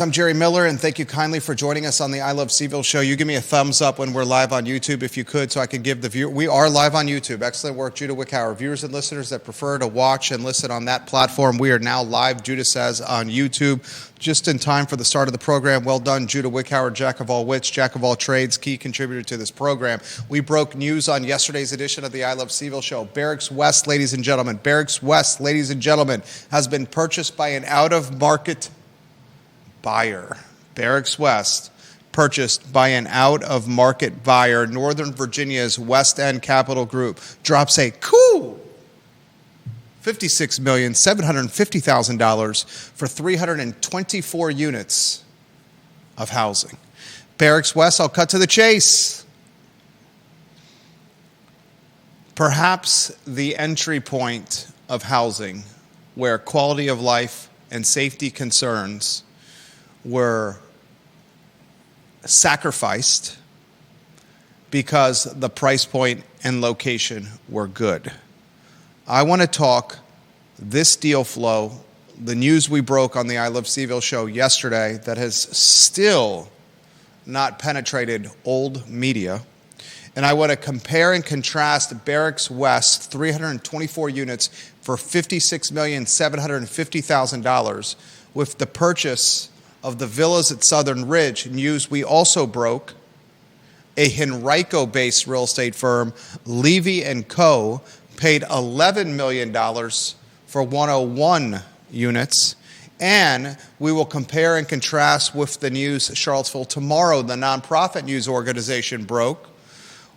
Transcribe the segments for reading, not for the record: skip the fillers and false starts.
I'm Jerry Miller, and thank you kindly for joining us on the I Love CVille Show. You give me a thumbs up when we're live on YouTube, if you could, so I can give the viewer. We are live on YouTube. Excellent work, Judah Wickhauer. Viewers and listeners that prefer to watch and listen on that platform, we are now live, Judah says, on YouTube, just in time for the start of the program. Well done, Judah Wickhauer, jack of all wits, jack of all trades, key contributor to this program. We broke news on yesterday's edition of the I Love CVille Show. Barracks West, ladies and gentlemen, Barracks West, ladies and gentlemen, has been purchased by an out-of-market buyer. Barracks West, purchased by an out-of-market buyer. Northern Virginia's West End Capital Group drops a cool $56,750,000 for 324 units of housing. Barracks West, I'll cut to the chase. Perhaps the entry point of housing where quality of life and safety concerns were sacrificed because the price point and location were good. I want to talk this deal flow, the news we broke on the I Love CVille show yesterday that has still not penetrated old media. And I want to compare and contrast Barracks West, 324 units for $56,750,000 with the purchase of the villas at Southern Ridge. News we also broke, a Henrico-based real estate firm, Levy & Co., paid $11 million for 101 units. And we will compare and contrast with the news Charlottesville Tomorrow, the nonprofit news organization, broke,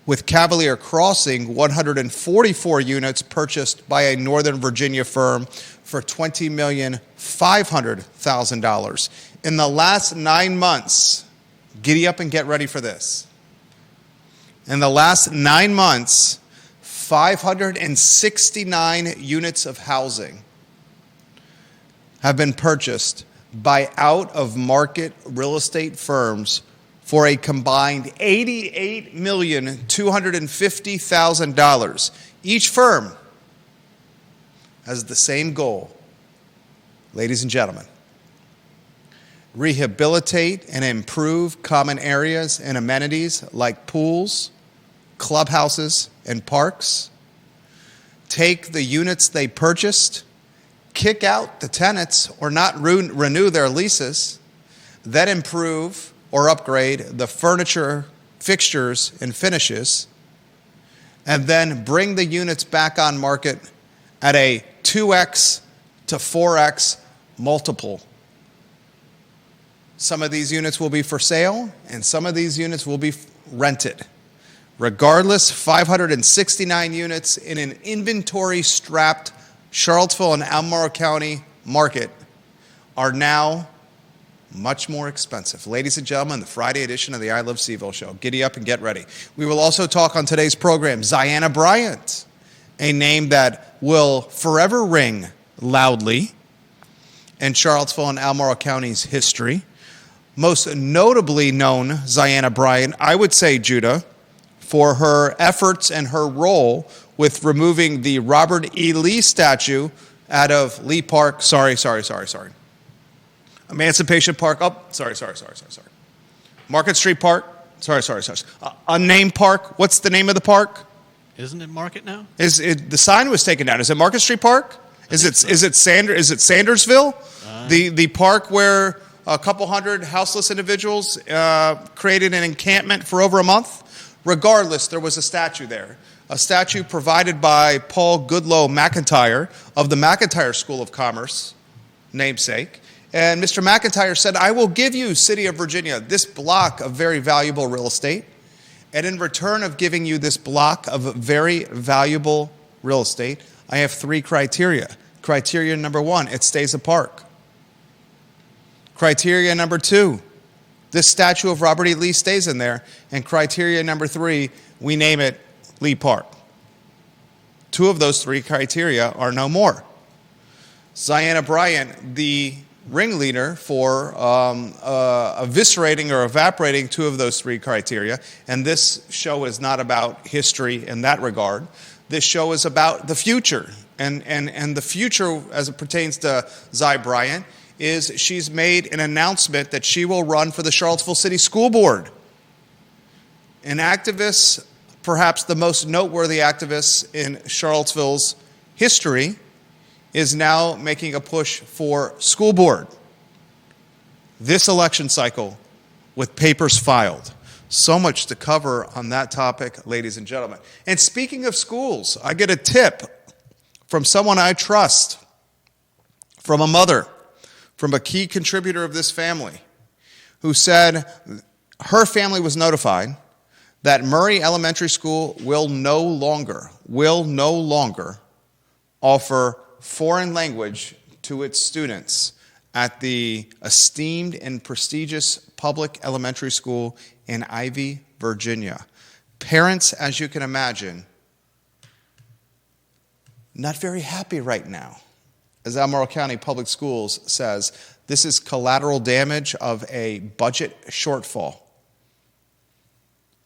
with Cavalier Crossing, 144 units purchased by a Northern Virginia firm for $20,500,000. In the last 9 months, giddy up and get ready for this. In the last 9 months, 569 units of housing have been purchased by out-of-market real estate firms for a combined $88,250,000. Each firm has the same goal, ladies and gentlemen: rehabilitate and improve common areas and amenities like pools, clubhouses, and parks. Take the units they purchased, kick out the tenants or not renew their leases, then improve or upgrade the furniture, fixtures, and finishes, and then bring the units back on market at a 2x to 4x multiple. Some of these units will be for sale, and some of these units will be rented. Regardless, 569 units in an inventory-strapped Charlottesville and Albemarle County market are now much more expensive. Ladies and gentlemen, the Friday edition of the I Love CVille show. Giddy up and get ready. We will also talk on today's program Ziana Bryant, a name that will forever ring loudly in Charlottesville and Albemarle County's history. Most notably known, Ziana Bryant, I would say, Judah, for her efforts and her role with removing the Robert E. Lee statue out of Lee Park. Sorry. Emancipation Park. Oh, sorry. Market Street Park. Sorry. Unnamed Park. What's the name of the park? Isn't it Market now? The sign was taken down. Is it Market Street Park? Is it Sandersville? The park where a couple hundred houseless individuals created an encampment for over a month? Regardless, there was a statue there. A statue provided by Paul Goodloe McIntyre of the McIntyre School of Commerce, namesake. And Mr. McIntyre said, I will give you, City of Virginia, this block of very valuable real estate. And in return of giving you this block of very valuable real estate, I have 3 criteria. Criteria number 1, it stays a park. Criteria number 2, this statue of Robert E. Lee stays in there. And criteria number 3, we name it Lee Park. 2 of those 3 criteria are no more. Ziana Bryant, the ringleader for eviscerating or evaporating 2 of those 3 criteria. And this show is not about history in that regard. This show is about the future. And the future, as it pertains to Zy Bryant, is she's made an announcement that she will run for the Charlottesville City School Board. An activist, perhaps the most noteworthy activist in Charlottesville's history, is now making a push for school board this election cycle with papers filed. So much to cover on that topic, ladies and gentlemen. And speaking of schools, I get a tip from someone I trust, from a mother, from a key contributor of this family, who said her family was notified that Murray Elementary School will no longer offer foreign language to its students at the esteemed and prestigious public elementary school in Ivy, Virginia. Parents, as you can imagine, not very happy right now. As Albemarle County Public Schools says, this is collateral damage of a budget shortfall.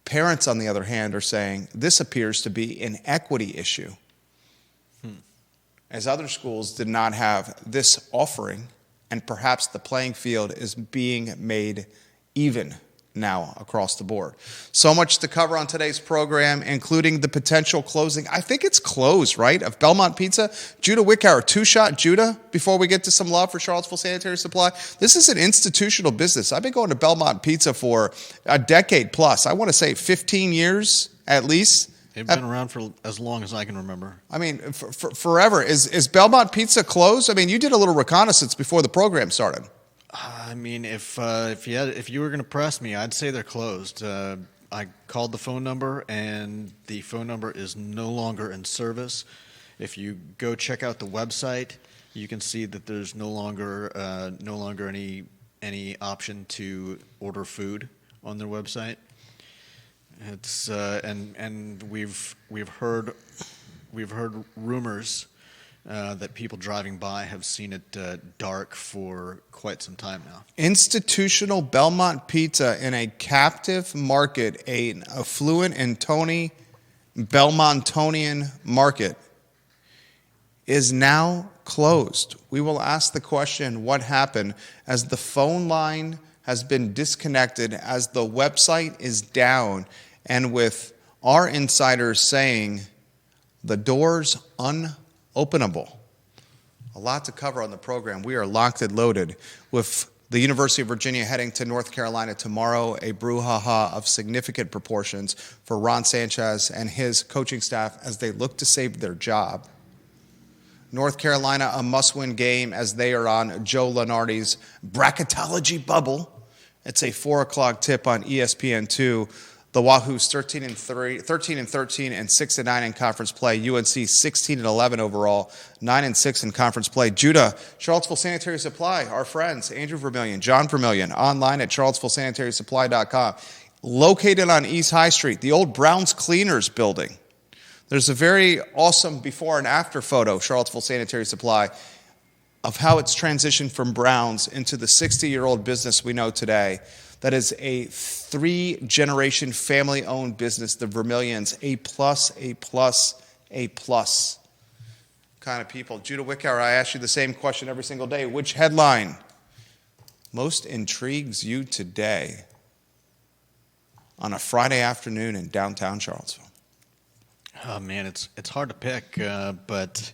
Parents, on the other hand, are saying this appears to be an equity issue, as other schools did not have this offering, and perhaps the playing field is being made even now across the board. So much to cover on today's program, including the potential closing. I think it's closed, right? Of Belmont Pizza. Judah Wickower, two-shot Judah, before we get to some love for Charlottesville Sanitary Supply. This is an institutional business. I've been going to Belmont Pizza for a decade plus. I want to say 15 years at least. They've been around for as long as I can remember. I mean, for forever. Is Belmont Pizza closed? I mean, you did a little reconnaissance before the program started. I mean, if you were going to press me, I'd say they're closed. I called the phone number, and the phone number is no longer in service. If you go check out the website, you can see that there's no longer any option to order food on their website. It's and we've heard rumors that people driving by have seen it dark for quite some time now. Institutional Belmont Pizza in a captive market, an affluent and Tony Belmontonian market, is now closed. We will ask the question, what happened, as the phone line has been disconnected, as the website is down, and with our insiders saying the doors unopenable. A lot to cover on the program. We are locked and loaded with the University of Virginia heading to North Carolina tomorrow, a brouhaha of significant proportions for Ron Sanchez and his coaching staff as they look to save their job. North Carolina, a must-win game as they are on Joe Lunardi's bracketology bubble. It's a 4 o'clock tip on ESPN2. The Wahoos 13-13 and 6-9 in conference play. UNC 16-11 overall, 9-6 in conference play. Judah, Charlottesville Sanitary Supply, our friends, Andrew Vermillion, John Vermillion, online at charlottesvillesanitarysupply.com. Located on East High Street, the old Brown's Cleaners building. There's a very awesome before and after photo, Charlottesville Sanitary Supply, of how it's transitioned from Brown's into the 60-year-old business we know today. That is a 3-generation family-owned business, the Vermillions, A+, kind of people. Judah Wickower, I ask you the same question every single day. Which headline most intrigues you today on a Friday afternoon in downtown Charlottesville? Oh, man, it's hard to pick, but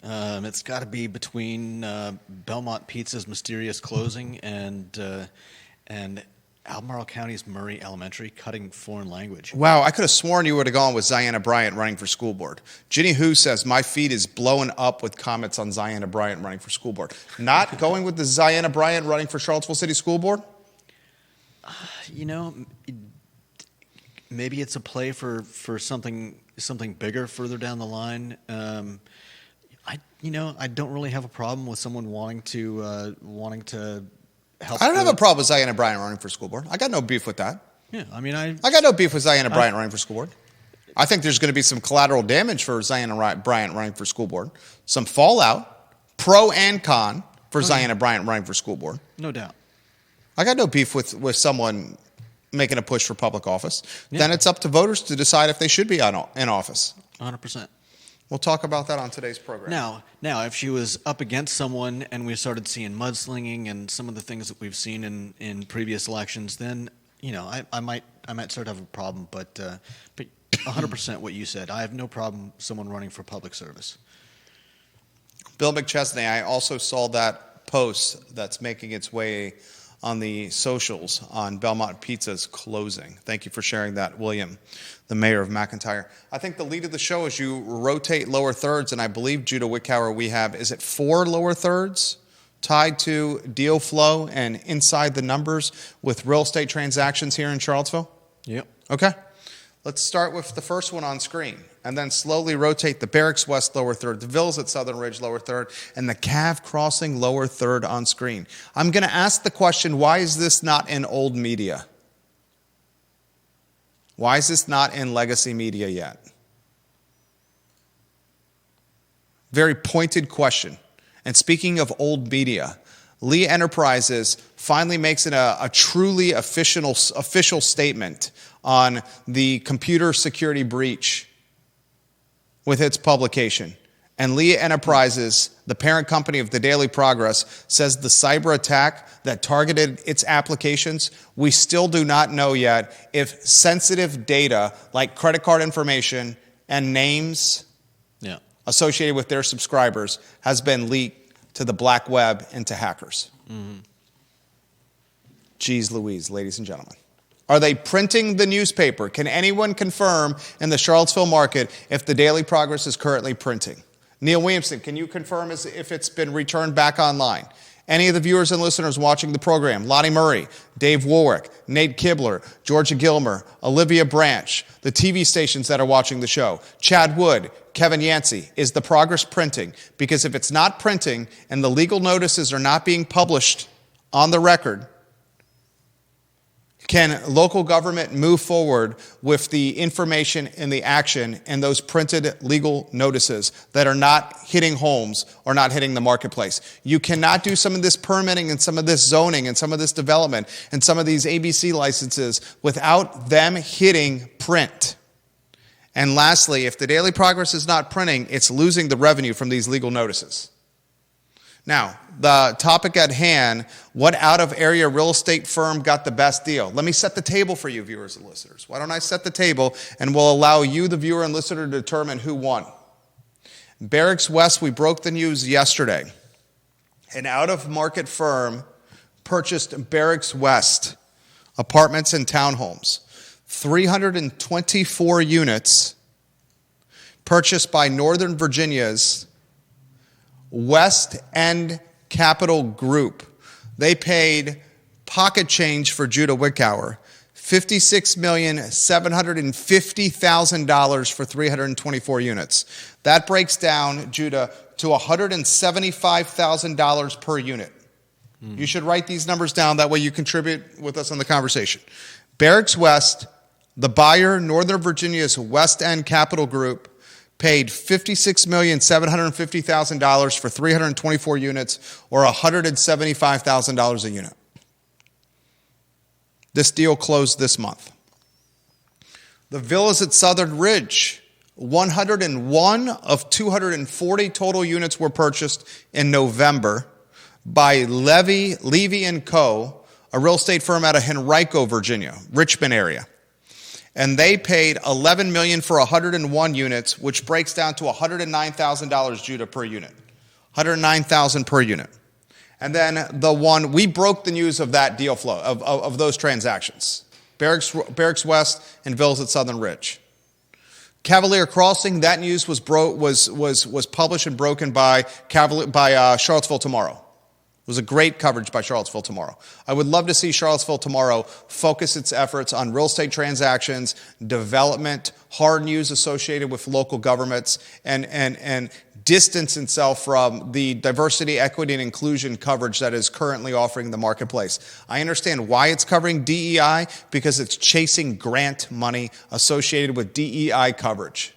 it's got to be between Belmont Pizza's mysterious closing and Albemarle County's Murray Elementary cutting foreign language. Wow, I could have sworn you would have gone with Ziana Bryant running for school board. Ginny Who says, my feed is blowing up with comments on Ziana Bryant running for school board. Not going with the Ziana Bryant running for Charlottesville City School Board? Maybe it's a play for something bigger further down the line. I don't really have a problem with someone wanting to help. I don't have a problem with Ziana Bryant running for school board. I got no beef with that. Yeah, I mean, I got no beef with Ziana Bryant running for school board. I think there's going to be some collateral damage for Ziana Bryant running for school board. Some fallout, pro and con, for Ziana Bryant running for school board. No doubt. I got no beef with someone making a push for public office. Yeah. Then it's up to voters to decide if they should be in office. 100%. We'll talk about that on today's program. Now, if she was up against someone and we started seeing mudslinging and some of the things that we've seen in previous elections, then I might start to have a problem. But 100% what you said, I have no problem someone running for public service. Bill McChesney, I also saw that post that's making its way on the socials on Belmont Pizza's closing. Thank you for sharing that, William, the mayor of McIntyre. I think the lead of the show is you rotate lower thirds, and I believe, Judah Wickower, we have, is it 4 lower thirds tied to deal flow and inside the numbers with real estate transactions here in Charlottesville? Yep. Okay. Let's start with the first one on screen and then slowly rotate the Barracks West lower third, the Villas at Southern Ridge lower third, and the Cav Crossing lower third on screen. I'm going to ask the question, why is this not in old media? Why is this not in legacy media yet? Very pointed question. And speaking of old media, Lee Enterprises finally makes it a truly official statement on the computer security breach with its publication. And Lee Enterprises, the parent company of the Daily Progress, says the cyber attack that targeted its applications, we still do not know yet if sensitive data like credit card information and names associated with their subscribers has been leaked to the black web and to hackers. Mm-hmm. Jeez Louise, ladies and gentlemen. Are they printing the newspaper? Can anyone confirm in the Charlottesville market if the Daily Progress is currently printing? Neil Williamson, can you confirm if it's been returned back online? Any of the viewers and listeners watching the program, Lottie Murray, Dave Warwick, Nate Kibler, Georgia Gilmer, Olivia Branch, the TV stations that are watching the show, Chad Wood, Kevin Yancey, is the Progress printing? Because if it's not printing and the legal notices are not being published on the record, can local government move forward with the information and the action and those printed legal notices that are not hitting homes or not hitting the marketplace? You cannot do some of this permitting and some of this zoning and some of this development and some of these ABC licenses without them hitting print. And lastly, if the Daily Progress is not printing, it's losing the revenue from these legal notices. Now, the topic at hand, what out-of-area real estate firm got the best deal? Let me set the table for you, viewers and listeners. Why don't I set the table, and we'll allow you, the viewer and listener, to determine who won. Barracks West, we broke the news yesterday. An out-of-market firm purchased Barracks West apartments and townhomes. 324 units purchased by Northern Virginia's West End Capital Group. They paid pocket change for Judah Wickower, $56,750,000 for 324 units. That breaks down, Judah, to $175,000 per unit. You should write these numbers down. That way you contribute with us on the conversation. Barracks West, the buyer, Northern Virginia's West End Capital Group, paid $56,750,000 for 324 units, or $175,000 a unit. This deal closed this month. The villas at Southern Ridge, 101 of 240 total units were purchased in November by Levy & Co., a real estate firm out of Henrico, Virginia, Richmond area. And they paid $11 million for 101 units, which breaks down to $109,000, Judah, per unit. $109,000 per unit. And then the one, we broke the news of that deal flow, of those transactions. Barracks West and villas at Southern Ridge. Cavalier Crossing, that news was published and broken by Charlottesville Tomorrow. It was a great coverage by Charlottesville Tomorrow. I would love to see Charlottesville Tomorrow focus its efforts on real estate transactions, development, hard news associated with local governments, and distance itself from the diversity, equity, and inclusion coverage that is currently offering the marketplace. I understand why it's covering DEI, because it's chasing grant money associated with DEI coverage.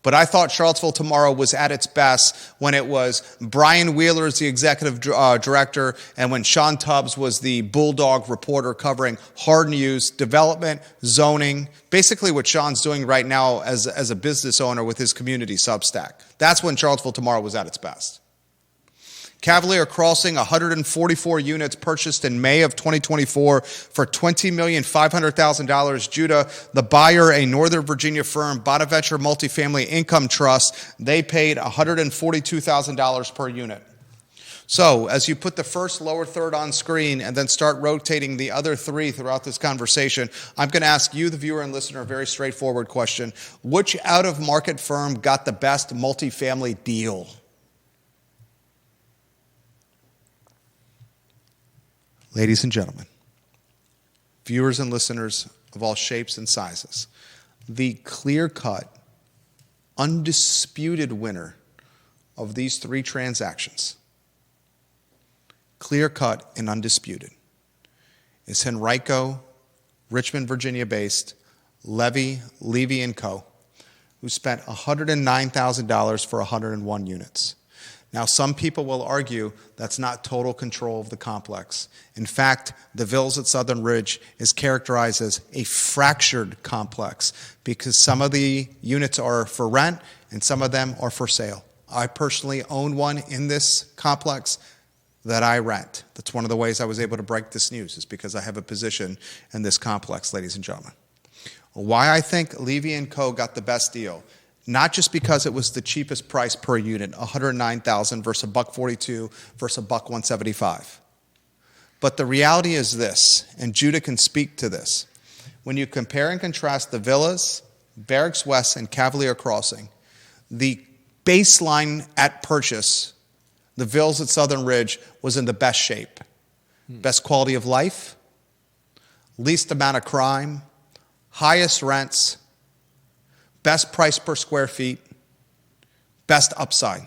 But I thought Charlottesville Tomorrow was at its best when it was Brian Wheeler as the executive director and when Sean Tubbs was the bulldog reporter covering hard news, development, zoning, basically what Sean's doing right now as a business owner with his community Substack. That's when Charlottesville Tomorrow was at its best. Cavalier Crossing, 144 units purchased in May of 2024 for $20,500,000. Judah, the buyer, a Northern Virginia firm, Bonaventure Multifamily Income Trust, they paid $142,000 per unit. So as you put the first lower third on screen and then start rotating the other three throughout this conversation, I'm going to ask you, the viewer and listener, a very straightforward question. Which out-of-market firm got the best multifamily deal? Ladies and gentlemen, viewers and listeners of all shapes and sizes, the clear-cut, undisputed winner of these three transactions, clear-cut and undisputed, is Henrico, Richmond, Virginia-based Levy & Co., who spent $109,000 for 101 units. Now, some people will argue that's not total control of the complex. In fact, the Villas at Southern Ridge is characterized as a fractured complex because some of the units are for rent and some of them are for sale. I personally own one in this complex that I rent. That's one of the ways I was able to break this news, is because I have a position in this complex, ladies and gentlemen. Why I think Levy & Co. got the best deal, not just because it was the cheapest price per unit, $109,000 versus $142 versus $175. But the reality is this, and Judah can speak to this. When you compare and contrast the villas, Barracks West, and Cavalier Crossing, the baseline at purchase, the villas at Southern Ridge, was in the best shape. Best quality of life, least amount of crime, highest rents, best price per square feet, best upside.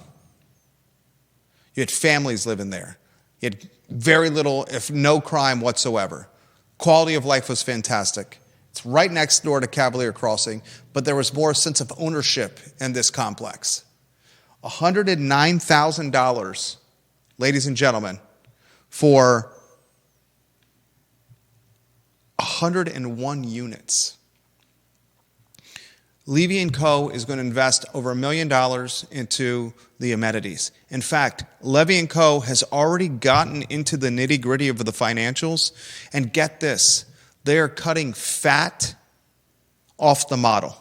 You had families living there. You had very little, if no crime whatsoever. Quality of life was fantastic. It's right next door to Cavalier Crossing, but there was more sense of ownership in this complex. $109,000, ladies and gentlemen, for 101 units. Levy & Co. is going to invest over $1 million into the amenities. In fact, Levy & Co. has already gotten into the nitty-gritty of the financials. And get this, they are cutting fat off the model.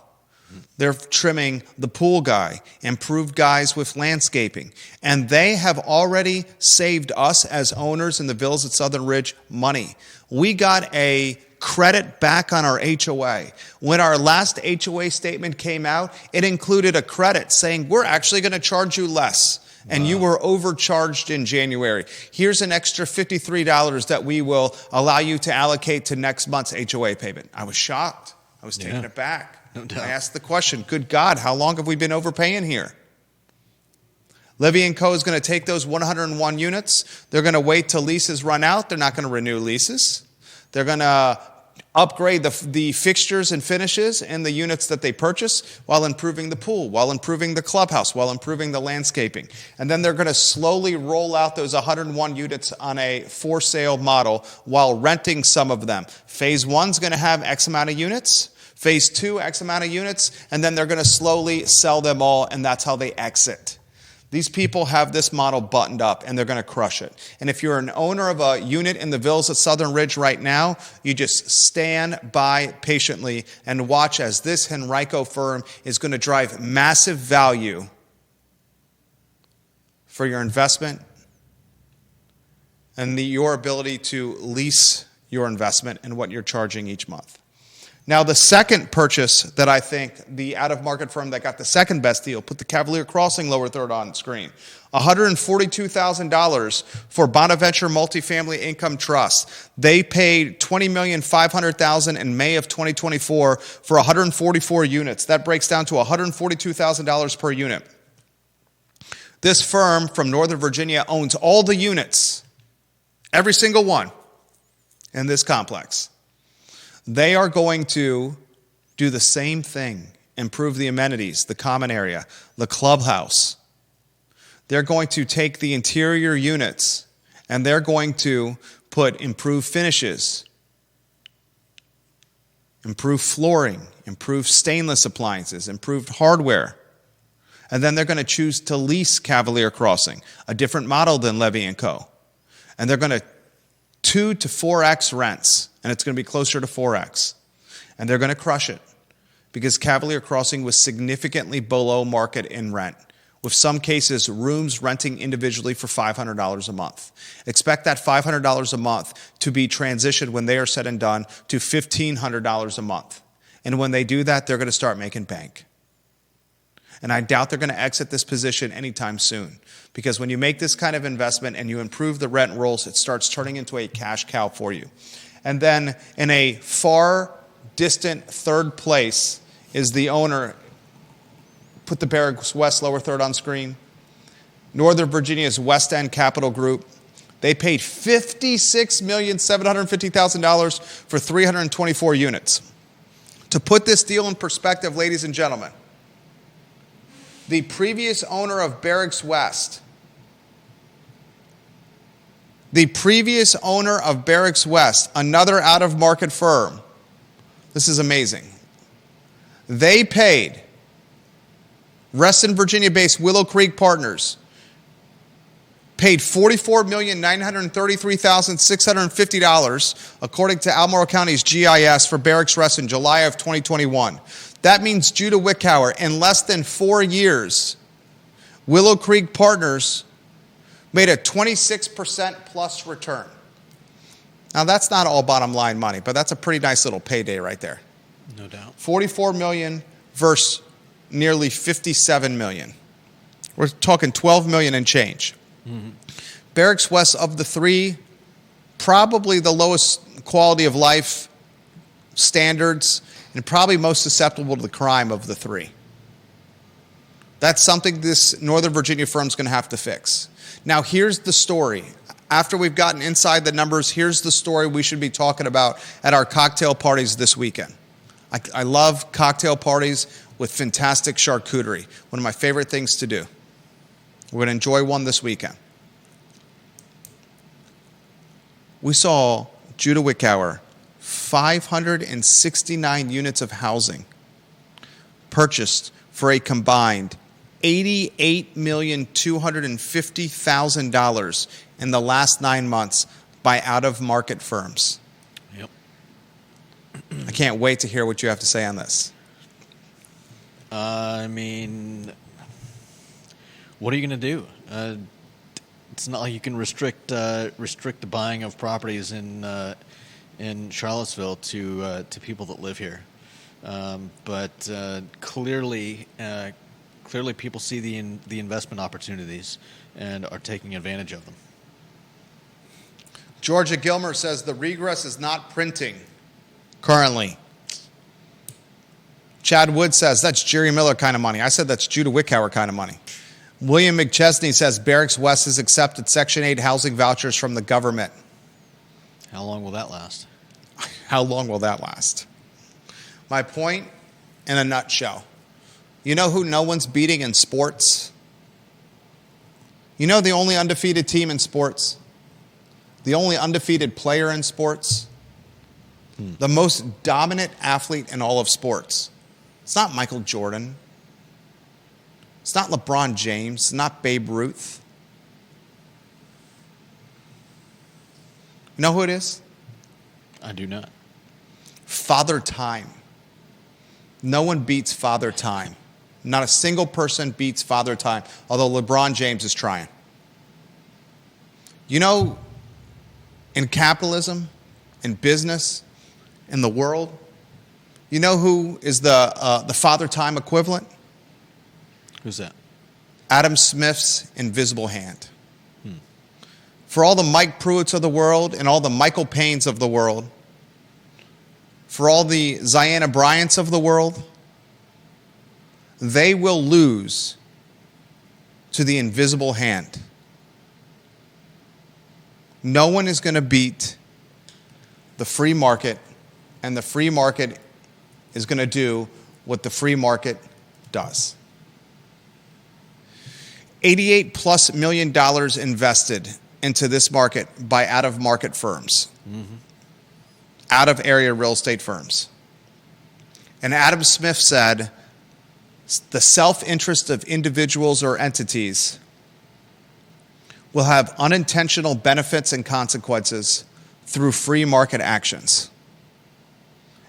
They're trimming the pool guy, improved guys with landscaping. And they have already saved us as owners in the villas at Southern Ridge money. We got a credit back on our HOA. When our last HOA statement came out, it included a credit saying, we're actually going to charge you less. And you were overcharged in January. Here's an extra $53 that we will allow you to allocate to next month's HOA payment. I was shocked. I was taken aback. No doubt. I asked the question, good God, how long have we been overpaying here? Levy & Co. is going to take those 101 units. They're going to wait till leases run out. They're not going to renew leases. They're going to upgrade the fixtures and finishes in the units that they purchase while improving the pool, while improving the clubhouse, while improving the landscaping. And then they're going to slowly roll out those 101 units on a for-sale model while renting some of them. Phase 1 is going to have X amount of units. Phase 2, X amount of units. And then they're going to slowly sell them all, and that's how they exit. These people have this model buttoned up, and they're going to crush it. And if you're an owner of a unit in the villas at Southern Ridge right now, you just stand by patiently and watch as this Henrico firm is going to drive massive value for your investment and your ability to lease your investment and what you're charging each month. Now, the second purchase that I think the out-of-market firm that got the second best deal, put the Cavalier Crossing lower third on screen, $142,000 for Bonaventure Multifamily Income Trust. They paid $20,500,000 in May of 2024 for 144 units. That breaks down to $142,000 per unit. This firm from Northern Virginia owns all the units, every single one, in this complex. They are going to do the same thing improve the amenities, the common area, the clubhouse. They're going to take the interior units and they're going to put improved finishes, improved flooring, improved stainless appliances, improved hardware. And then they're going to choose to lease Cavalier Crossing, a different model than Levy & Co. And they're going to 2 to 4x rents, and it's going to be closer to 4x. And they're going to crush it because Cavalier Crossing was significantly below market in rent, with some cases rooms renting individually for $500 a month. Expect that $500 a month to be transitioned when they are said and done to $1,500 a month. And when they do that, they're going to start making bank. And I doubt they're going to exit this position anytime soon. Because when you make this kind of investment and you improve the rent rolls, it starts turning into a cash cow for you. And then in a far distant third place is the owner. Put the Barracks West lower third on screen. Northern Virginia's West End Capital Group. They paid $56,750,000 for 324 units. To put this deal in perspective, ladies and gentlemen, the previous owner of Barracks West, another out-of-market firm, this is amazing. They paid Reston, Virginia-based Willow Creek Partners, paid $44,933,650, according to Albemarle County's GIS, for Barracks Rest in July of 2021. That means Judah Wickhauer, in less than 4 years, Willow Creek Partners made a 26% plus return. Now, that's not all bottom line money, but that's a pretty nice little payday right there. No doubt. $44 million versus nearly $57 million. We're talking $12 million and change. Mm-hmm. Barracks West, of the three, probably the lowest quality of life standards and probably most susceptible to the crime of the three. That's something this Northern Virginia firm is going to have to fix. Now, here's the story. After we've gotten inside the numbers, here's the story we should be talking about at our cocktail parties this weekend. I love cocktail parties with fantastic charcuterie, one of my favorite things to do. We're going to enjoy one this weekend. We saw Judah Wickhauer, 569 units of housing purchased for a combined $88,250,000 in the last 9 months by out-of-market firms. Yep. I can't wait to hear what you have to say on this. I mean, what are you going to do? It's not like you can restrict the buying of properties in Charlottesville to people that live here. But clearly people see the investment opportunities and are taking advantage of them. Georgia Gilmer says the regress is not printing currently. Chad Wood says that's Jerry Miller kind of money. I said that's Judah Wickhauer kind of money. William McChesney says Barracks West has accepted Section 8 housing vouchers from the government. How long will that last? How long will that last? My point in a nutshell. You know who no one's beating in sports? You know the only undefeated team in sports? The only undefeated player in sports? The most dominant athlete in all of sports. It's not Michael Jordan. It's not LeBron James. It's not Babe Ruth. You know who it is? I do not. Father Time. No one beats Father Time. Not a single person beats Father Time, although LeBron James is trying. You know, in capitalism, in business, in the world, you know who is the Father Time equivalent? Who's that? Adam Smith's invisible hand. For all the Mike Pruitts of the world and all the Michael Paynes of the world, for all the Ziana Bryants of the world, they will lose to the invisible hand. No one is going to beat the free market, and the free market is going to do what the free market does. $88+ million invested into this market by out-of-market firms, out-of-area real estate firms. And Adam Smith said, the self-interest of individuals or entities will have unintentional benefits and consequences through free market actions.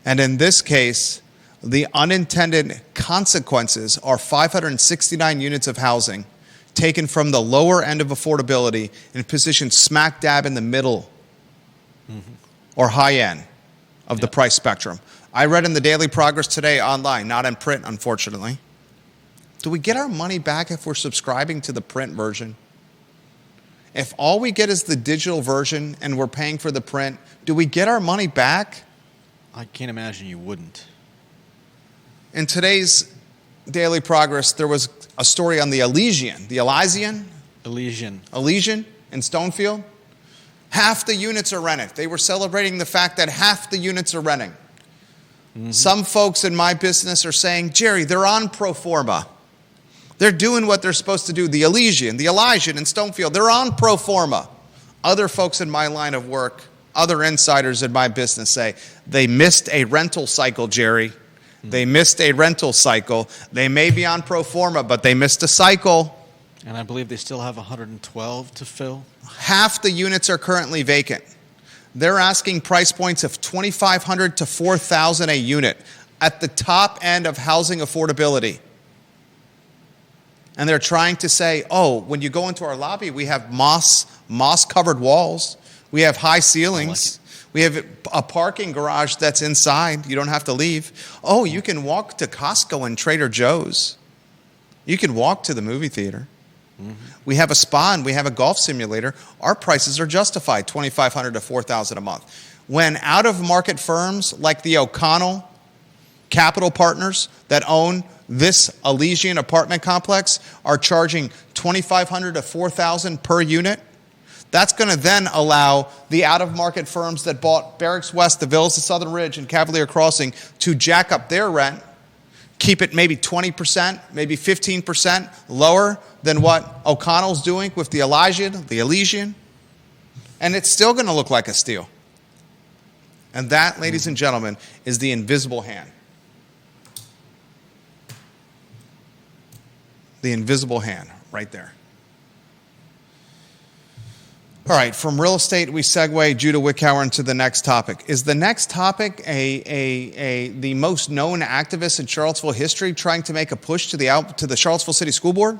And in this case, the unintended consequences are 569 units of housing taken from the lower end of affordability and positioned smack dab in the middle or high end of the price spectrum. I read in the Daily Progress today online, not in print, unfortunately. Do we get our money back if we're subscribing to the print version? If all we get is the digital version and we're paying for the print, do we get our money back? I can't imagine you wouldn't. In today's Daily Progress, there was a story on the Elysian in Stonefield. Half the units are rented. They were celebrating the fact that half the units are renting. Some folks in my business are saying, Jerry, they're on pro forma. They're doing what they're supposed to do. The Elysian in Stonefield, they're on pro forma. Other folks in my line of work, other insiders in my business say, they missed a rental cycle, Jerry. They missed a rental cycle. They may be on pro forma, but they missed a cycle. And I believe they still have 112 to fill. Half the units are currently vacant. They're asking price points of $2,500 to $4,000 a unit at the top end of housing affordability. And they're trying to say, oh, when you go into our lobby, we have moss-covered walls. We have high ceilings. We have a parking garage that's inside. You don't have to leave. Oh, you can walk to Costco and Trader Joe's. You can walk to the movie theater. We have a spa and we have a golf simulator. Our prices are justified, $2,500 to $4,000 a month. When out-of-market firms like the O'Connell Capital Partners that own this Elysian apartment complex are charging $2,500 to $4,000 per unit, that's going to then allow the out-of-market firms that bought Barracks West, the Villas of Southern Ridge, and Cavalier Crossing to jack up their rent, keep it maybe 20%, maybe 15% lower than what O'Connell's doing with the Elysian, and it's still going to look like a steal. And that, ladies and gentlemen, is the invisible hand. The invisible hand right there. All right, from real estate, we segue Judah Wickhauer into the next topic. Is the next topic the most known activist in Charlottesville history trying to make a push to the Charlottesville City School Board?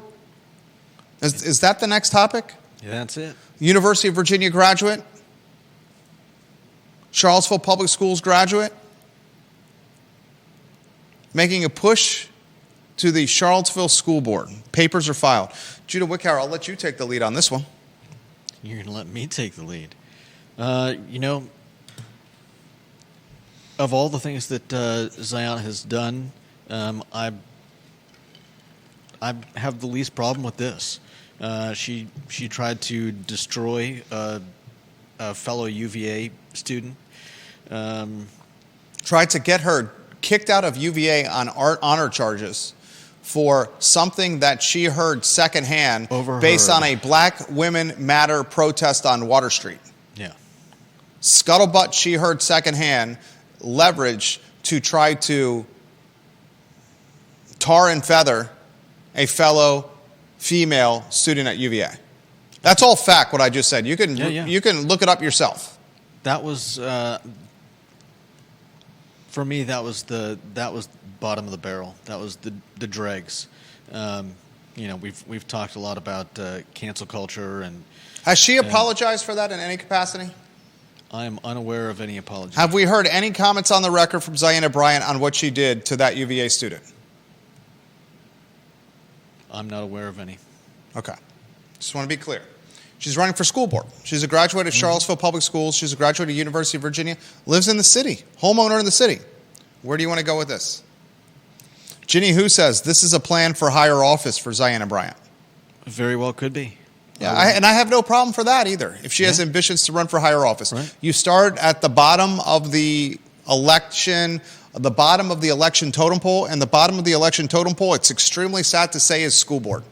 Is that the next topic? Yeah, that's it. University of Virginia graduate? Charlottesville Public Schools graduate? Making a push to the Charlottesville School Board. Papers are filed. Judah Wickhauer, I'll let you take the lead on this one. You're going to let me take the lead. Of all the things that Zion has done, I have the least problem with this. She tried to destroy a fellow UVA student. Tried to get her kicked out of UVA on honor charges for something that she heard secondhand based on a Black Women Matter protest on Water Street. Yeah. Scuttlebutt she heard secondhand, leverage to try to tar and feather a fellow female student at UVA. That's all fact, what I just said. You can you can look it up yourself. That was for me. That was bottom of the barrel. That was the dregs. We've talked a lot about cancel culture, and has she apologized for that in any capacity? I am unaware of any apology. Have we heard any comments on the record from Zion Bryant on what she did to that UVA student? I'm not aware of any. Okay. Just want to be clear. She's running for school board. She's a graduate of Charlottesville Public Schools. She's a graduate of University of Virginia. Lives in the city. Homeowner in the city. Where do you want to go with this? Ginny Who says this is a plan for higher office for Zion Bryant. Very well could be. Yeah, I have no problem for that either. If she has ambitions to run for higher office. Right. You start at the bottom of the election The bottom of the election totem pole, and the bottom of the election totem pole, it's extremely sad to say, is school board.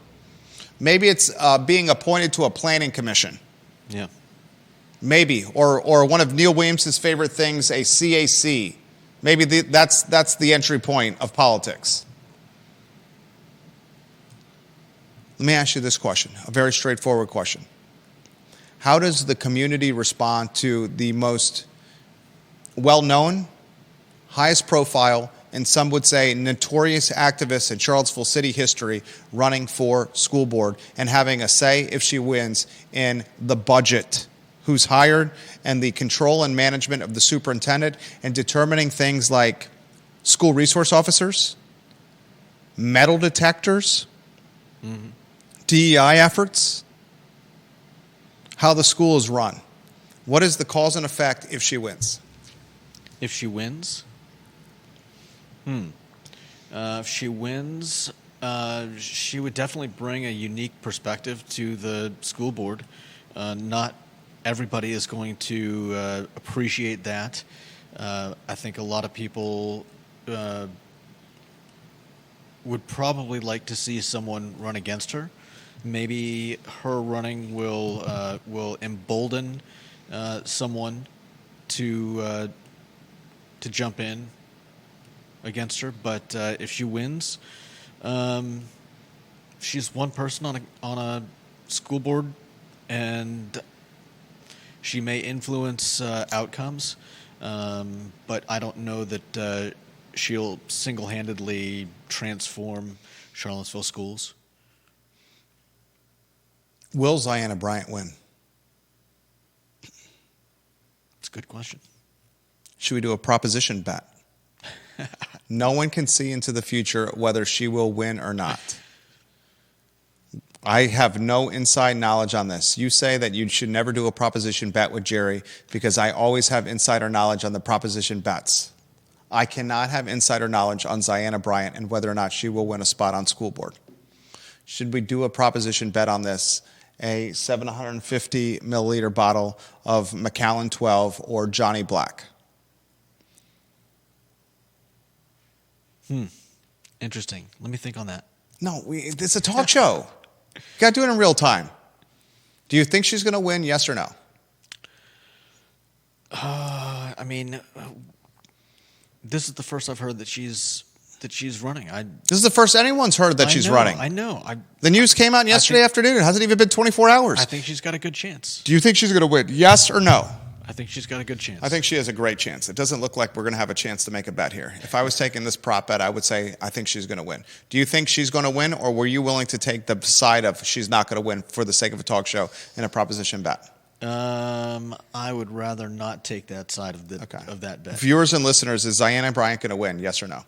Maybe it's being appointed to a planning commission. Yeah. Maybe, or one of Neil Williams' favorite things, a CAC. Maybe that's the entry point of politics. Let me ask you this question, a very straightforward question. How does the community respond to the most well-known, highest profile, and some would say notorious activist in Charlottesville city history running for school board and having a say, if she wins, in the budget, who's hired, and the control and management of the superintendent, and determining things like school resource officers, metal detectors, DEI efforts, how the school is run? What is the cause and effect if she wins? If she wins? If she wins, she would definitely bring a unique perspective to the school board. Not everybody is going to appreciate that. I think a lot of people would probably like to see someone run against her. Maybe her running will embolden someone to jump in against her. But if she wins, she's one person on a school board, and she may influence outcomes. But I don't know that she'll single-handedly transform Charlottesville schools. Will Ziana Bryant win? It's a good question. Should we do a proposition bet? No one can see into the future whether she will win or not. I have no inside knowledge on this. You say that you should never do a proposition bet with Jerry because I always have insider knowledge on the proposition bets. I cannot have insider knowledge on Ziana Bryant and whether or not she will win a spot on school board. Should we do a proposition bet on this? A 750 milliliter bottle of Macallan 12 or Johnny Black? Interesting. Let me think on that. No, it's a talk show. You got to do it in real time. Do you think she's going to win, yes or no? I mean, this is the first I've heard that she's running. This is the first anyone's heard that she's running. I know. The news came out yesterday afternoon. It hasn't even been 24 hours. I think she's got a good chance. Do you think she's going to win, yes or no? I think she's got a good chance. I think she has a great chance. It doesn't look like we're going to have a chance to make a bet here. If I was taking this prop bet, I would say I think she's going to win. Do you think she's going to win, or were you willing to take the side of she's not going to win for the sake of a talk show in a proposition bet? I would rather not take that side of that bet. Viewers and listeners, is Ziana Bryant going to win, yes or no?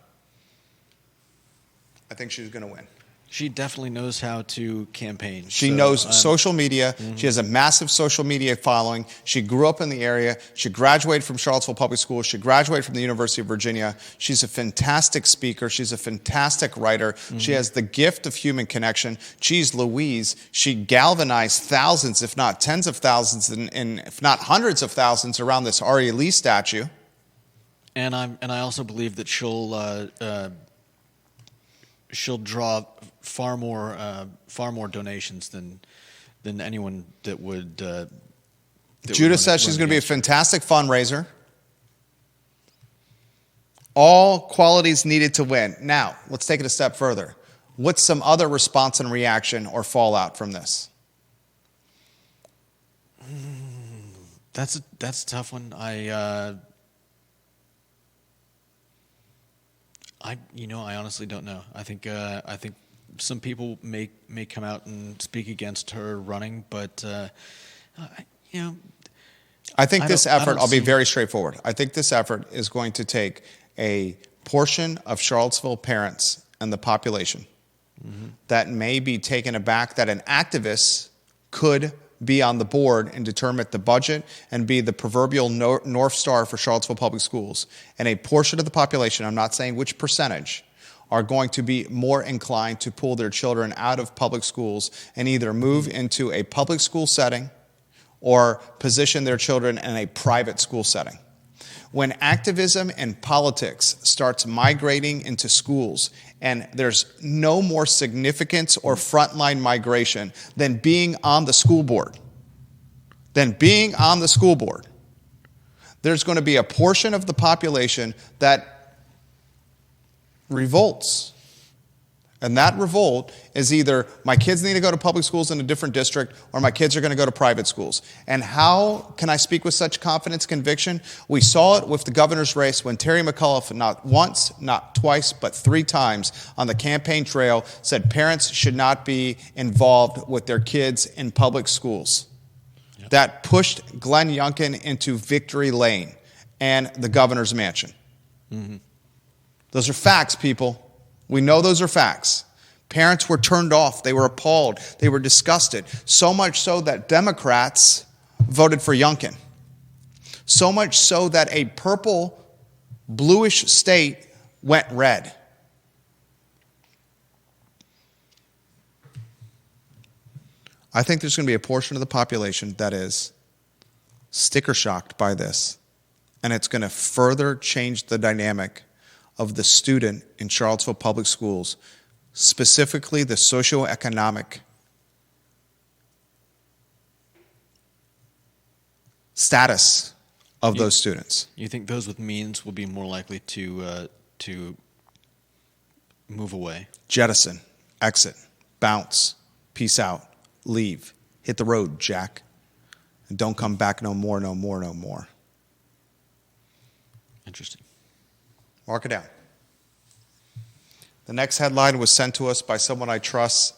I think she's going to win. She definitely knows how to campaign. She knows social media. Mm-hmm. She has a massive social media following. She grew up in the area. She graduated from Charlottesville Public Schools. She graduated from the University of Virginia. She's a fantastic speaker. She's a fantastic writer. Mm-hmm. She has the gift of human connection. Geez Louise, she galvanized thousands, if not tens of thousands, and if not hundreds of thousands around this R.E. Lee statue. And I also believe that she'll draw far more donations than anyone that would. Judah says she's going to be a fantastic fundraiser. All qualities needed to win. Now, let's take it a step further. What's some other response and reaction or fallout from this? That's a tough one. I honestly don't know. I think some people may come out and speak against her running, but I think this effort, I'll be very straightforward. I think this effort is going to take a portion of Charlottesville parents and the population that may be taken aback that an activist could be on the board and determine the budget and be the proverbial North Star for Charlottesville Public Schools. And a portion of the population, I'm not saying which percentage, are going to be more inclined to pull their children out of public schools and either move into a public school setting or position their children in a private school setting. When activism and politics starts migrating into schools, and there's no more significance or frontline migration than being on the school board, there's going to be a portion of the population that revolts. And that revolt is either my kids need to go to public schools in a different district or my kids are going to go to private schools. And how can I speak with such confidence, conviction? We saw it with the governor's race when Terry McAuliffe not once, not twice, but 3 times on the campaign trail said parents should not be involved with their kids in public schools. Yep. That pushed Glenn Youngkin into victory lane and the governor's mansion. Mm-hmm. Those are facts, people. We know those are facts. Parents were turned off. They were appalled. They were disgusted. So much so that Democrats voted for Youngkin. So much so that a purple, bluish state went red. I think there's going to be a portion of the population that is sticker shocked by this. And it's going to further change the dynamic of the student in Charlottesville Public Schools, specifically the socioeconomic status of those students. You think those with means will be more likely to move away? Jettison, exit, bounce, peace out, leave, hit the road, Jack, and don't come back no more, no more, no more. Interesting. Mark it down. The next headline was sent to us by someone I trust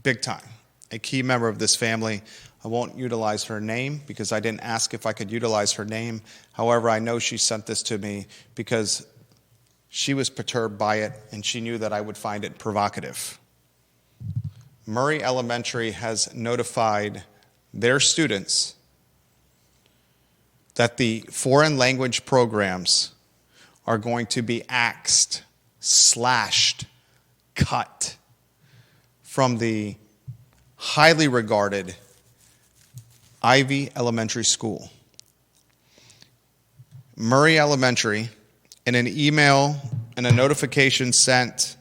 big time, a key member of this family. I won't utilize her name because I didn't ask if I could utilize her name. However, I know she sent this to me because she was perturbed by it and she knew that I would find it provocative. Murray Elementary has notified their students that the foreign language programs are going to be axed, slashed, cut from the highly regarded Ivy Elementary School. Murray Elementary, in an email and a notification sent,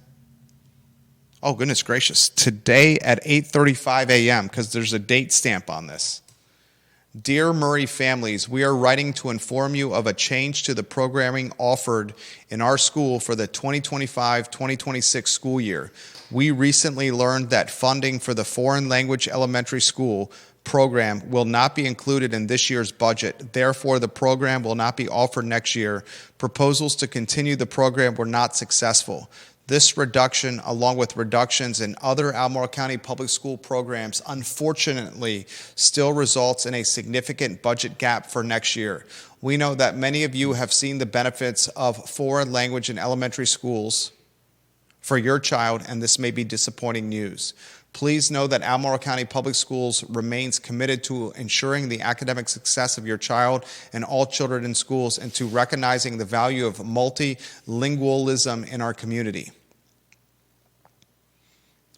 oh goodness gracious, today at 8:35 a.m., because there's a date stamp on this. Dear Murray families, we are writing to inform you of a change to the programming offered in our school for the 2025-2026 school year. We recently learned that funding for the foreign language elementary school program will not be included in this year's budget. Therefore, the program will not be offered next year. Proposals to continue the program were not successful. This reduction, along with reductions in other Albemarle County public school programs, unfortunately still results in a significant budget gap for next year. We know that many of you have seen the benefits of foreign language in elementary schools for your child, and this may be disappointing news. Please know that Albemarle County Public Schools remains committed to ensuring the academic success of your child and all children in schools and to recognizing the value of multilingualism in our community.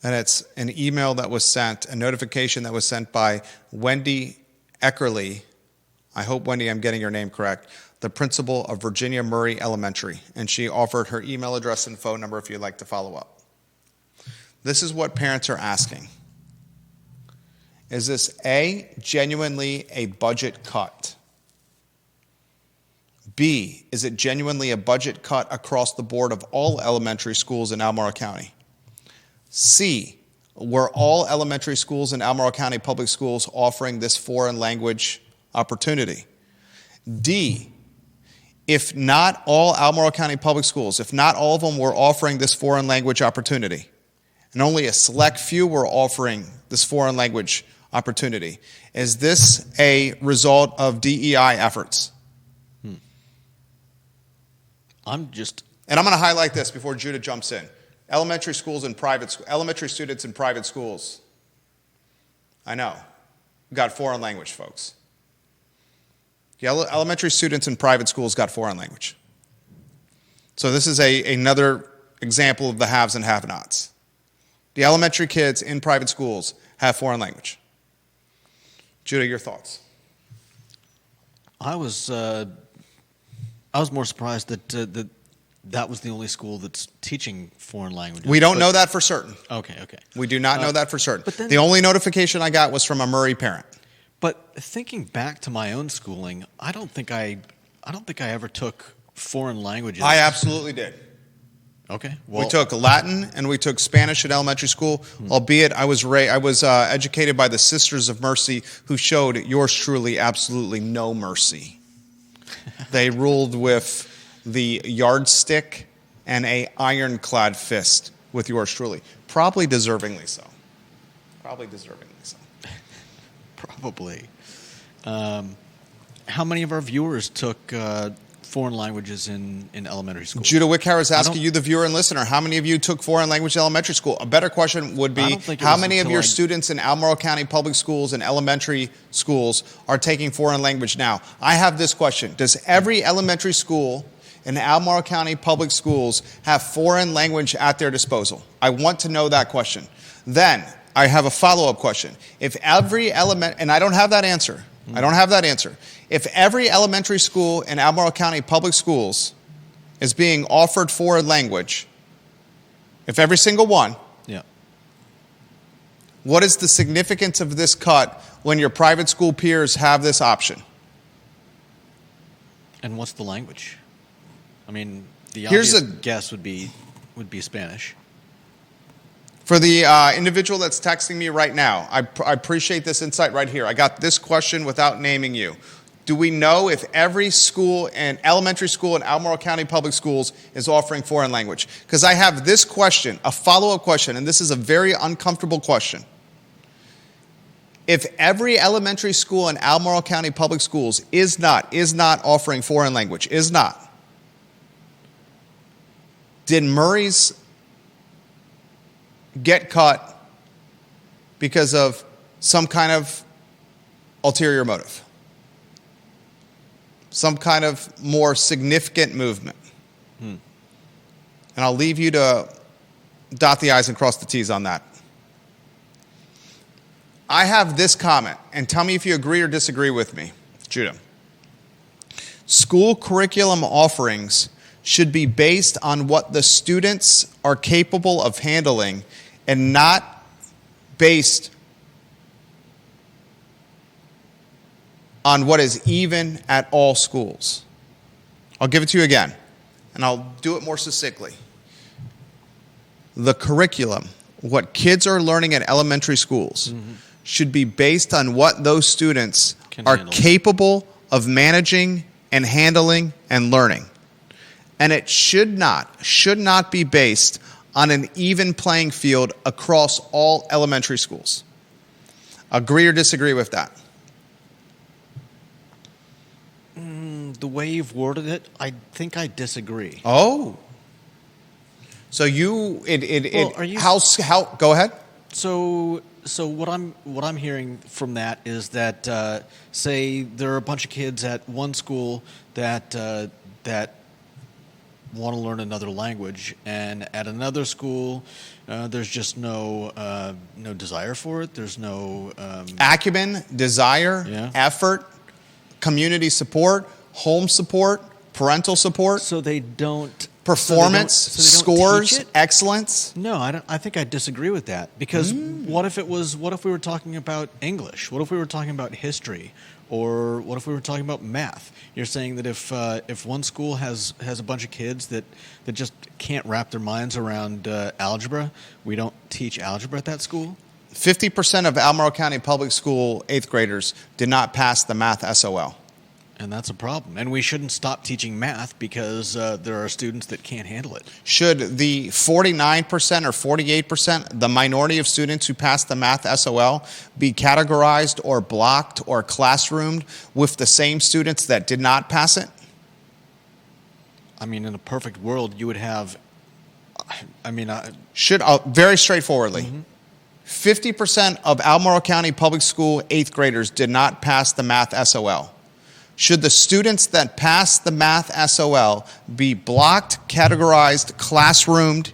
And it's an email that was sent, a notification that was sent by Wendy Eckerly. I hope, Wendy, I'm getting your name correct, the principal of Virginia Murray Elementary. And she offered her email address and phone number if you'd like to follow up. This is what parents are asking. Is this A, genuinely a budget cut? B, is it genuinely a budget cut across the board of all elementary schools in Albemarle County? C, were all elementary schools in Albemarle County Public Schools offering this foreign language opportunity? D, if not all Albemarle County Public Schools, if not all of them were offering this foreign language opportunity, and only a select few were offering this foreign language opportunity, is this a result of DEI efforts? And I'm going to highlight this before Judah jumps in. Elementary students in private schools. I know. We've got foreign language, folks. Elementary students in private schools got foreign language. So this is another example of the haves and have-nots. The elementary kids in private schools have foreign language. Judah, your thoughts? I was I was more surprised that was the only school that's teaching foreign languages. We don't know that for certain. Okay. We do not know that for certain. but then- The only notification I got was from a Murray parent. But thinking back to my own schooling, I don't think I ever took foreign languages. I absolutely did. Okay. Well, We took Latin and we took Spanish at elementary school, albeit I was educated by the Sisters of Mercy, who showed yours truly absolutely no mercy. They ruled with the yardstick and a ironclad fist with yours truly. Probably deservingly so. Probably. How many of our viewers took foreign languages in elementary school? Judah Wickhauer is asking you, the viewer and listener, how many of you took foreign language in elementary school? A better question would be, how many of your students in Albemarle County Public Schools and elementary schools are taking foreign language now? I have this question. Does every elementary school in Albemarle County Public Schools have foreign language at their disposal? I want to know that question. Then, I have a follow-up question. If every and I don't have that answer. If every elementary school in Albemarle County Public Schools is being offered foreign language, if every single one, Yeah. what is the significance of this cut when your private school peers have this option? And what's the language? I mean, the Here's obvious guess would be Spanish. For the individual that's texting me right now, I appreciate this insight right here. I got this question without naming you. Do we know if every school and elementary school in Albemarle County Public Schools is offering foreign language? Because I have this question, a follow-up question, and this is a very uncomfortable question. If every elementary school in Albemarle County Public Schools is not offering foreign language, did Murray's get cut because of some kind of ulterior motive? Some kind of more significant movement? And I'll leave you to dot the I's and cross the T's on that. I have this comment, and tell me if you agree or disagree with me, Judah. School curriculum offerings should be based on what the students are capable of handling and not based on what is even at all schools. I'll give it to you again, and I'll do it more succinctly. The curriculum, what kids are learning at elementary schools, should be based on what those students are capable of managing and handling and learning. And it should not be based on an even playing field across all elementary schools. Agree or disagree with that? The way you've worded it, I think I disagree. Oh. So go ahead. So what I'm hearing from that is that say there are a bunch of kids at one school that want to learn another language, and at another school there's just no desire for it. There's no acumen, desire, effort, community support, home support, parental support. So they don't performance, scores, excellence. No, I think I disagree with that, because what if we were talking about English? What if we were talking about history? Or what if we were talking about math? You're saying that if one school has a bunch of kids that just can't wrap their minds around algebra, we don't teach algebra at that school? 50% of Albemarle County Public School 8th graders did not pass the math SOL. And that's a problem. And we shouldn't stop teaching math because there are students that can't handle it. Should the 49% or 48%, the minority of students who pass the math SOL, be categorized or blocked or classroomed with the same students that did not pass it? I mean, in a perfect world, you would have... very straightforwardly. 50% of Albemarle County Public School 8th graders did not pass the math SOL. Should the students that pass the math SOL be blocked, categorized, classroomed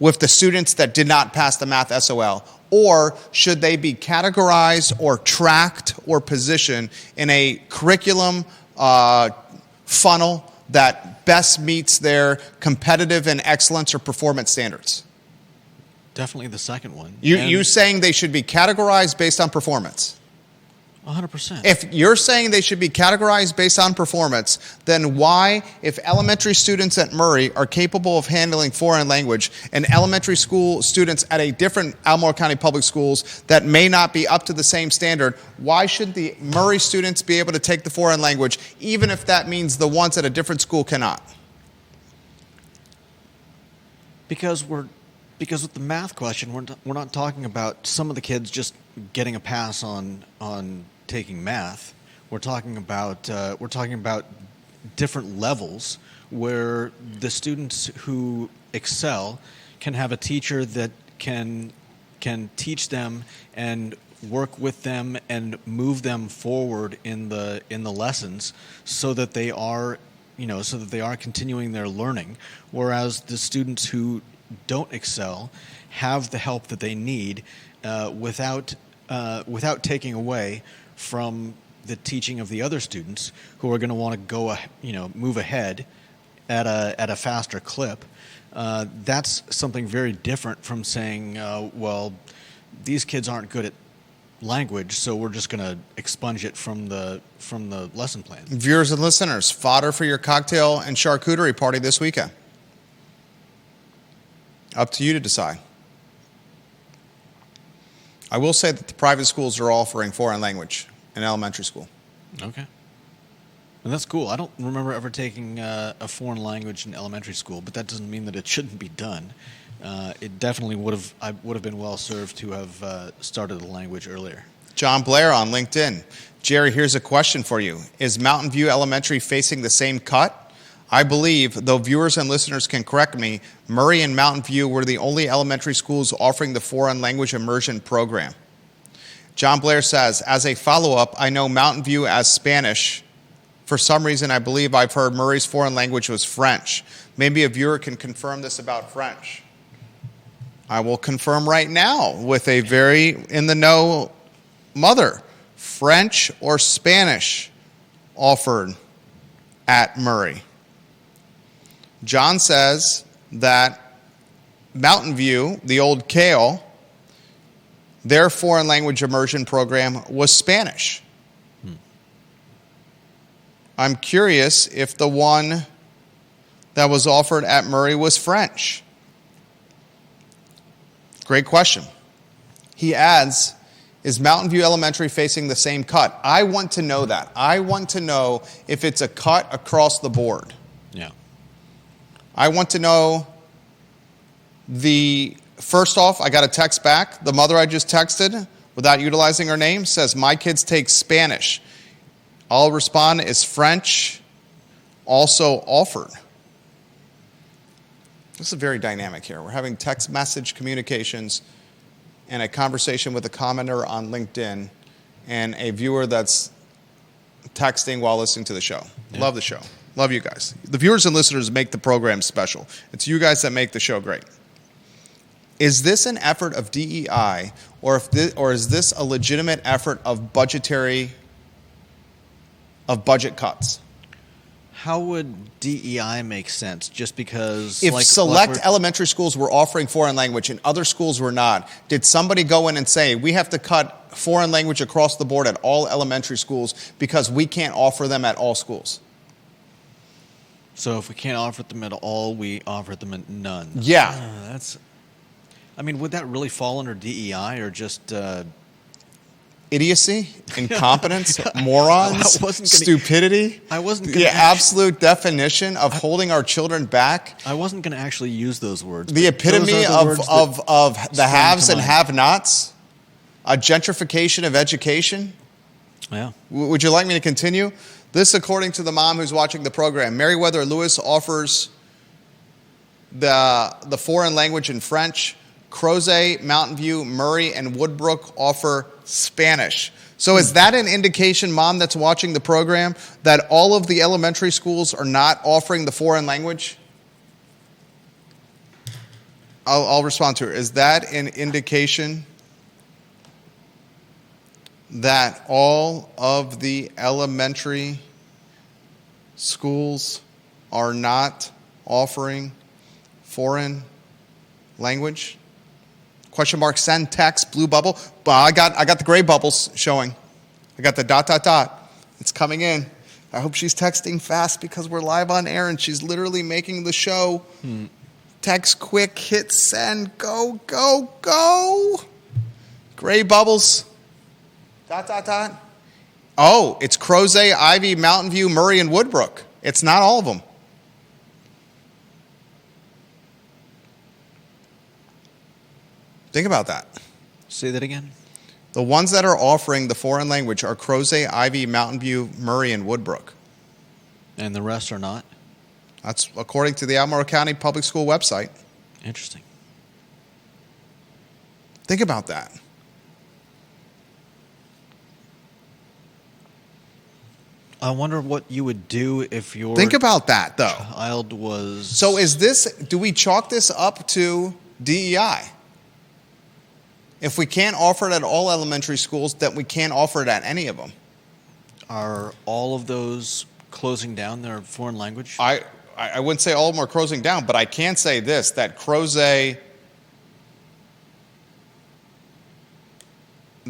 with the students that did not pass the math SOL? Or should they be categorized or tracked or positioned in a curriculum funnel that best meets their competitive and excellence or performance standards? Definitely the second one. You saying they should be categorized based on performance? 100%. If you're saying they should be categorized based on performance, then why, if elementary students at Murray are capable of handling foreign language and elementary school students at a different Albemarle County Public Schools that may not be up to the same standard, why should the Murray students be able to take the foreign language, even if that means the ones at a different school cannot? Because with the math question, we're not talking about some of the kids just getting a pass on taking math. We're talking about different levels where the students who excel can have a teacher that can teach them and work with them and move them forward in the lessons so that they are continuing their learning, whereas the students who don't excel have the help that they need without taking away from the teaching of the other students who are going to want to go, move ahead at a faster clip. That's something very different from saying, well, these kids aren't good at language, so we're just going to expunge it from the lesson plan. Viewers and listeners, fodder for your cocktail and charcuterie party this weekend. Up to you to decide. I will say that the private schools are offering foreign language in elementary school. Okay. And that's cool. I don't remember ever taking a foreign language in elementary school, but that doesn't mean that it shouldn't be done. It definitely I would have been well served to have started the language earlier. John Blair on LinkedIn. Jerry, here's a question for you. Is Mountain View Elementary facing the same cut? I believe, though viewers and listeners can correct me, Murray and Mountain View were the only elementary schools offering the foreign language immersion program. John Blair says, as a follow-up, I know Mountain View as Spanish. For some reason, I believe I've heard Murray's foreign language was French. Maybe a viewer can confirm this about French. I will confirm right now with a very in-the-know mother. French or Spanish offered at Murray. John says that Mountain View, the old Kale, their foreign language immersion program was Spanish. I'm curious if the one that was offered at Murray was French. Great question. He adds, is Mountain View Elementary facing the same cut? I want to know that. I want to know if it's a cut across the board. Yeah. I want to know first off, I got a text back. The mother I just texted, without utilizing her name, says, my kids take Spanish. I'll respond, is French also offered? This is very dynamic here. We're having text message communications and a conversation with a commenter on LinkedIn and a viewer that's texting while listening to the show. Yeah. Love the show. Love you guys. The viewers and listeners make the program special. It's you guys that make the show great. Is this an effort of DEI, or is this a legitimate effort of budget cuts? How would DEI make sense? Just because if select elementary schools were offering foreign language and other schools were not, did somebody go in and say, we have to cut foreign language across the board at all elementary schools because we can't offer them at all schools? So if we can't offer them at all, we offer them at none. Yeah. Would that really fall under DEI or just idiocy, incompetence, morons, stupidity? I wasn't the absolute definition of holding our children back. I wasn't going to actually use those words. The epitome of the haves and have-nots, a gentrification of education. Yeah. Would you like me to continue? This, according to the mom who's watching the program. Meriwether Lewis offers the foreign language in French. Crozet, Mountain View, Murray, and Woodbrook offer Spanish. So is that an indication, Mom, that's watching the program, that all of the elementary schools are not offering the foreign language? I'll respond to her. Is that an indication that all of the elementary schools are not offering foreign language? Question mark, send text, blue bubble. I got the gray bubbles showing. I got the ... It's coming in. I hope she's texting fast because we're live on air and she's literally making the show. Text quick, hit send, go, go, go. Gray bubbles. ... Oh, it's Crozet, Ivy, Mountain View, Murray, and Woodbrook. It's not all of them. Think about that. Say that again. The ones that are offering the foreign language are Crozet, Ivy, Mountain View, Murray, and Woodbrook. And the rest are not? That's according to the Albemarle County Public School website. Interesting. Think about that. I wonder what you would do if your Think about that, though. child was... So do we chalk this up to DEI? If we can't offer it at all elementary schools, then we can't offer it at any of them. Are all of those closing down their foreign language? I wouldn't say all of them are closing down, but I can say this, that Crozet,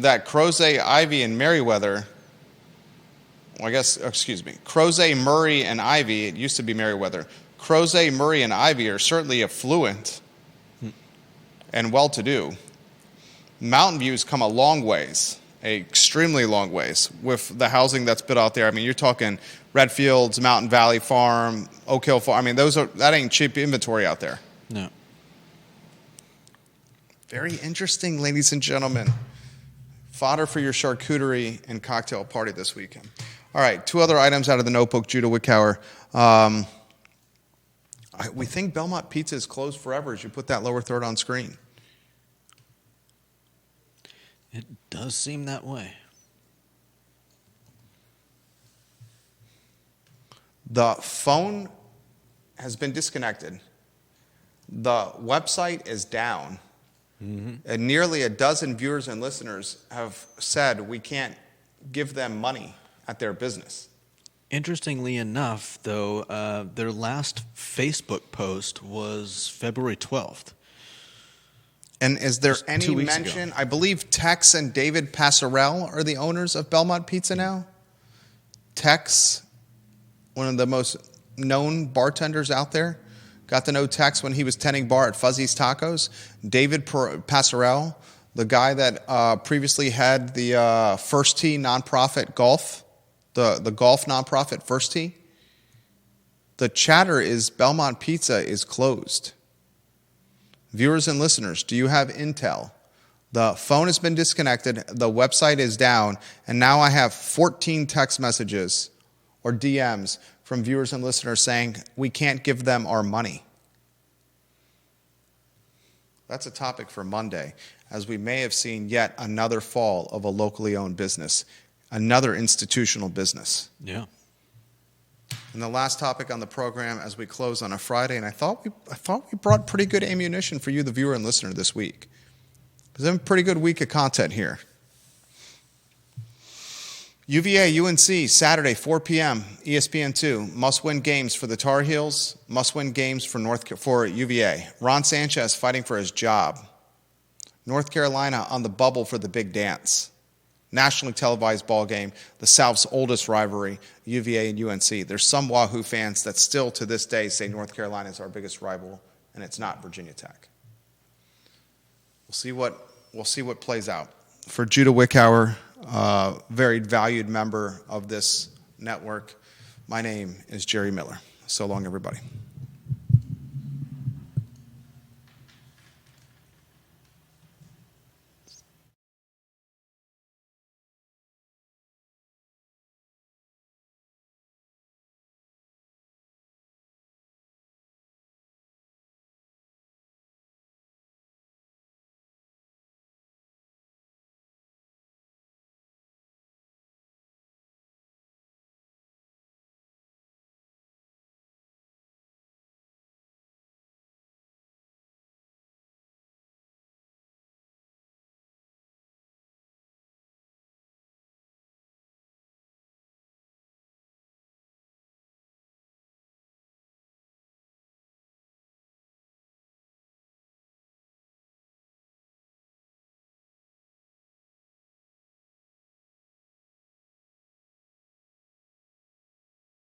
Ivy, and Merriweather, Crozet, Murray, and Ivy, it used to be Merriweather. Crozet, Murray, and Ivy are certainly affluent and well-to-do. Mountain View's come a long ways, extremely long ways, with the housing that's built out there. I mean, you're talking Redfields, Mountain Valley Farm, Oak Hill Farm. I mean, that ain't cheap inventory out there. No. Very interesting, ladies and gentlemen. Fodder for your charcuterie and cocktail party this weekend. All right, 2 other items out of the notebook, Judah Wickower. We think Belmont Pizza is closed forever as you put that lower third on screen. It does seem that way. The phone has been disconnected. The website is down. And nearly a dozen viewers and listeners have said we can't give them money at their business. Interestingly enough, though, their last Facebook post was February 12th. And is there Just any 2 weeks mention? ago. I believe Tex and David Passarell are the owners of Belmont Pizza now. Tex, one of the most known bartenders out there. Got to know Tex when he was tending bar at Fuzzy's Tacos. David Passarell, the guy that previously had the First Tee nonprofit golf, the golf nonprofit First Tee. The chatter is Belmont Pizza is closed. Viewers and listeners, do you have intel? The phone has been disconnected, the website is down, and now I have 14 text messages or DMs from viewers and listeners saying we can't give them our money. That's a topic for Monday, as we may have seen yet another fall of a locally owned business, another institutional business. Yeah. And the last topic on the program as we close on a Friday, and I thought we brought pretty good ammunition for you, the viewer and listener, this week. It's been a pretty good week of content here. UVA, UNC, Saturday, 4 p.m., ESPN2. Must-win games for the Tar Heels. Must-win games for UVA. Ron Sanchez fighting for his job. North Carolina on the bubble for the big dance. Nationally televised ball game, the South's oldest rivalry, UVA and UNC. There's some Wahoo fans that still to this day say North Carolina is our biggest rival, and it's not Virginia Tech. We'll see what plays out. For Judah Wickower, very valued member of this network, my name is Jerry Miller. So long, everybody.